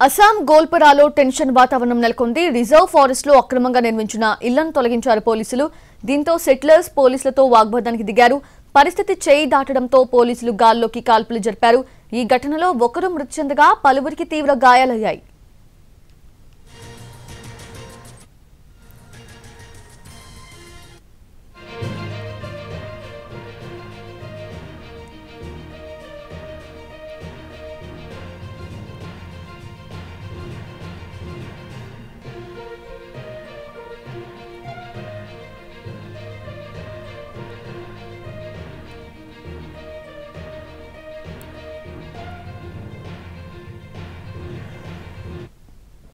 Assam గోల్పరాలో tension వాతావరణం నెలకొంది. Reserve forest లో అక్రమంగా నిర్మించిన ఇళ్లను తొలగించారు పోలీసులు. దీంతో సెటిలర్స్ పోలీసులతో వాగ్వాదానికి దిగారు. పరిస్థితి చేయి దాటడంతో పోలీసులు గాల్లోకి కాల్పులు జరిపారు. ఈ ఘటనలో ఒకరు మృతి చెందగా పలువురికి తీవ్ర గాయాలయ్యాయి.